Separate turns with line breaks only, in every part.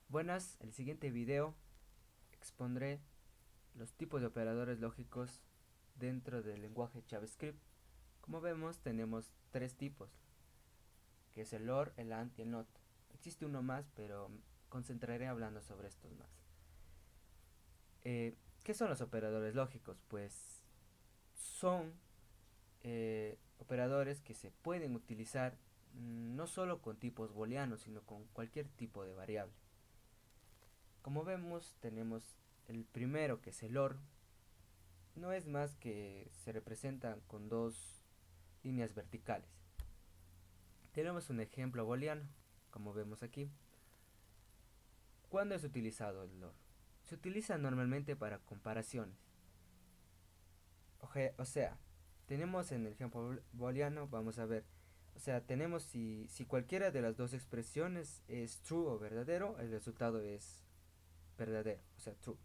Buenas, el siguiente video expondré los tipos de operadores lógicos dentro del lenguaje JavaScript. Como vemos tenemos tres tipos, que es el OR, el AND y el NOT. Existe uno más, pero concentraré hablando sobre estos más. ¿Qué son los operadores lógicos? Pues son operadores que se pueden utilizar no solo con tipos booleanos, sino con cualquier tipo de variable. Como vemos, tenemos el primero, que es el OR. No es más que se representan con dos líneas verticales. Tenemos un ejemplo booleano, como vemos aquí. ¿Cuándo es utilizado el OR? Se utiliza normalmente para comparaciones. O sea, tenemos en el ejemplo booleano, vamos a ver, o sea, tenemos si cualquiera de las dos expresiones es true o verdadero, el resultado es verdadero, o sea, true.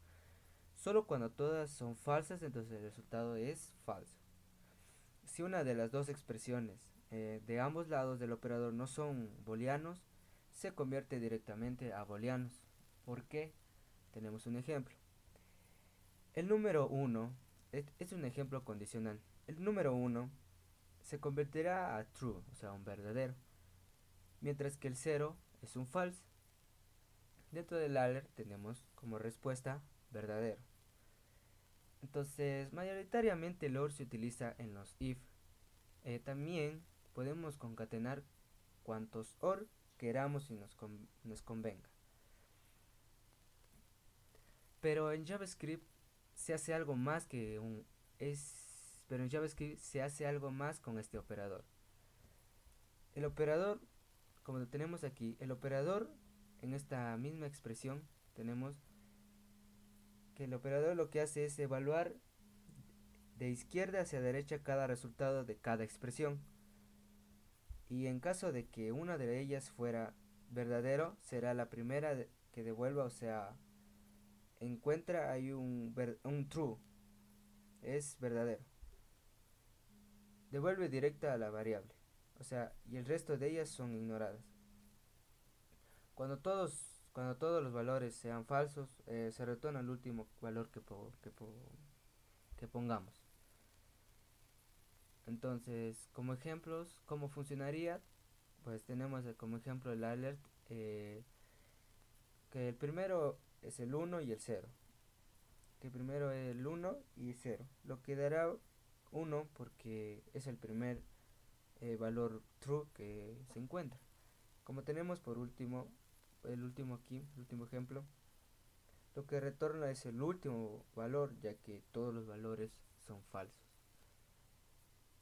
Solo cuando todas son falsas, entonces el resultado es falso. Si una de las dos expresiones de ambos lados del operador no son booleanos, se convierte directamente a booleanos. ¿Por qué? Tenemos un ejemplo. El número 1 es un ejemplo condicional. El número 1 se convertirá a true, o sea, un verdadero, mientras que el 0 es un false. Dentro del alert tenemos como respuesta verdadero. Entonces, mayoritariamente el OR se utiliza en los if. También podemos concatenar cuantos OR queramos y nos convenga. Pero en JavaScript se hace algo más que un pero en JavaScript se hace algo más con este operador. El operador, como lo tenemos aquí, el operador en esta misma expresión tenemos que el operador lo que hace es evaluar de izquierda hacia derecha cada resultado de cada expresión. Y en caso de que una de ellas fuera verdadero, será la primera que devuelva, o sea, encuentra hay un true, es verdadero. Devuelve directa a la variable, o sea, y el resto de ellas son ignoradas. Cuando todos los valores sean falsos, se retorna el último valor que pongamos. Entonces, como ejemplos, ¿cómo funcionaría? Pues tenemos como ejemplo el alert, que el primero es el 1 y el 0. Que primero es el 1 y 0. Lo que dará 1 porque es el primer valor true que se encuentra. Como tenemos por último, el último ejemplo, lo que retorna es el último valor, ya que todos los valores son falsos.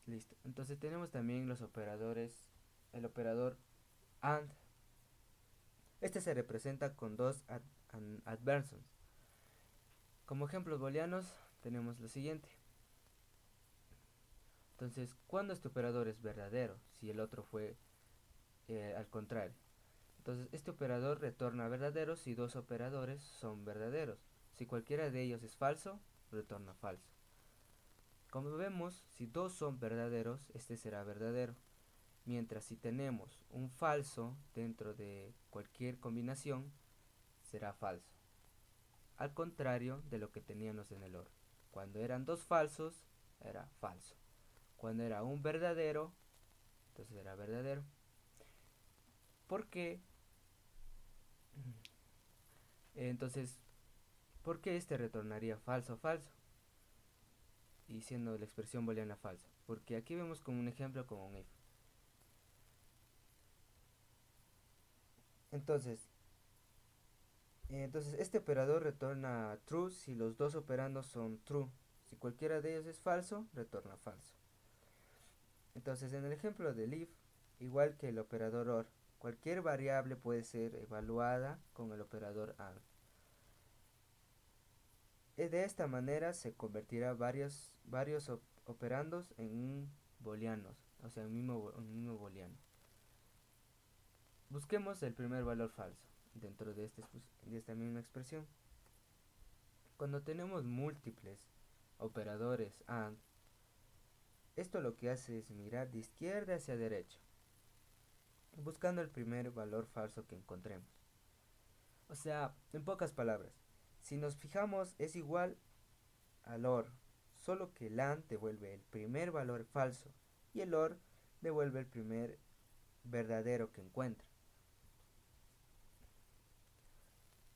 Listo. Entonces tenemos también los operadores, el operador AND. Este se representa con dos adversons. Como ejemplos booleanos tenemos lo siguiente. Entonces, ¿cuándo este operador es verdadero? Si el otro fue al contrario. Entonces, este operador retorna verdadero si dos operadores son verdaderos. Si cualquiera de ellos es falso, retorna falso. Como vemos, si dos son verdaderos, este será verdadero. Mientras si tenemos un falso dentro de cualquier combinación, será falso. Al contrario de lo que teníamos en el OR. Cuando eran dos falsos, era falso. Cuando era un verdadero, entonces era verdadero. ¿Por qué? Entonces, ¿por qué este retornaría falso falso? Y siendo la expresión booleana falsa. Porque aquí vemos como un ejemplo como un if. Entonces, este operador retorna true si los dos operandos son true. Si cualquiera de ellos es falso, retorna falso. Entonces, en el ejemplo del if, igual que el operador OR, cualquier variable puede ser evaluada con el operador AND. De esta manera se convertirá varios operandos en booleanos, o sea, un mismo booleano. Busquemos el primer valor falso dentro de esta misma expresión. Cuando tenemos múltiples operadores AND, esto lo que hace es mirar de izquierda hacia derecha, buscando el primer valor falso que encontremos. O sea, en pocas palabras, si nos fijamos es igual al OR, solo que el AND devuelve el primer valor falso y el OR devuelve el primer verdadero que encuentra.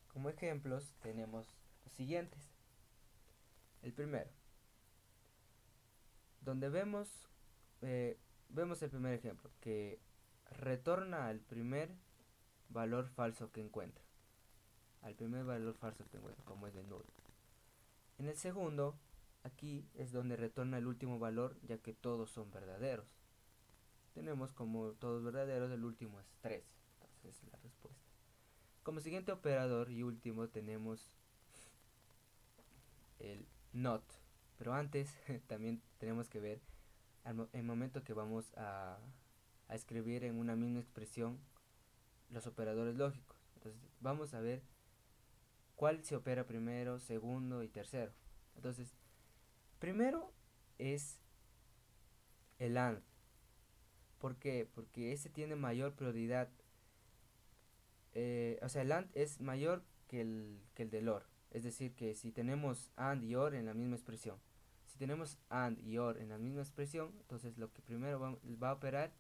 Como ejemplos tenemos los siguientes. El primero, donde vemos el primer ejemplo, que retorna al primer valor falso que encuentra. Al primer valor falso que encuentra, como es el null. En el segundo, aquí es donde retorna el último valor, ya que todos son verdaderos. Tenemos como todos verdaderos, el último es 3. Entonces la respuesta. Como siguiente operador y último tenemos el not. Pero antes también tenemos que ver el momento que vamos a escribir en una misma expresión los operadores lógicos. Entonces vamos a ver cuál se opera primero, segundo y tercero. Entonces, primero es el AND. ¿Por qué? Porque ese tiene mayor prioridad. O sea, el AND es mayor que el del OR. Es decir, que si tenemos AND y OR en la misma expresión. Si tenemos AND y OR en la misma expresión, entonces lo que primero va a operar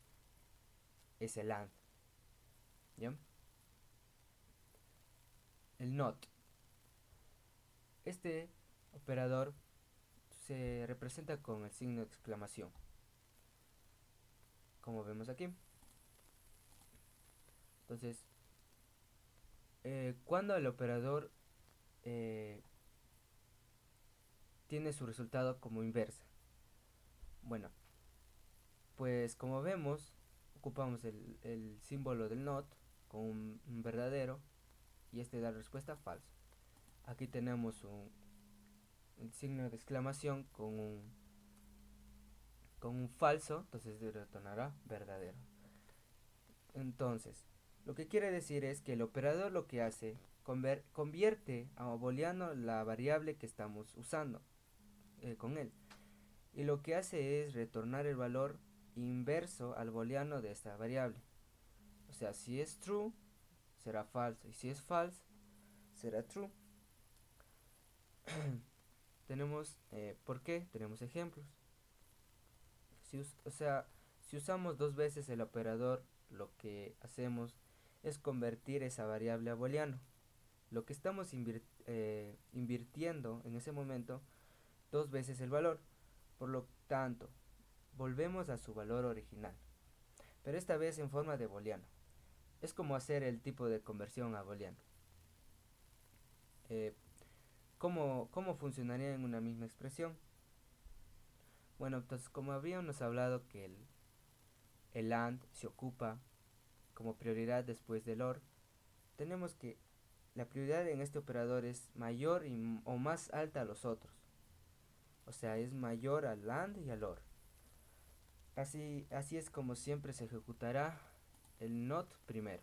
es el AND. ¿Ya? El NOT. Este operador se representa con el signo de exclamación, como vemos aquí. Entonces, cuando el operador tiene su resultado como inversa. Bueno, pues como vemos, ocupamos el símbolo del not con un verdadero y este da respuesta falsa. Aquí tenemos un signo de exclamación con un falso, entonces retornará verdadero. Entonces, lo que quiere decir es que el operador lo que hace convierte a booleano la variable que estamos usando con él. Y lo que hace es retornar el valor inverso al booleano de esta variable. O sea, si es true, será falso. Y si es false, será true. Tenemos, ¿por qué? Tenemos ejemplos. O sea, si usamos dos veces el operador, lo que hacemos es convertir esa variable a booleano. Lo que estamos invirtiendo en ese momento dos veces el valor. Por lo tanto, volvemos a su valor original, pero esta vez en forma de booleano. Es como hacer el tipo de conversión a booleano. ¿Cómo funcionaría en una misma expresión? Bueno, entonces como habíamos hablado que el AND se ocupa como prioridad después del OR, tenemos que la prioridad en este operador es mayor o más alta a los otros. O sea, es mayor al AND y al OR. Así es como siempre se ejecutará el NOT primero.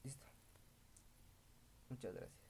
Listo. Muchas gracias.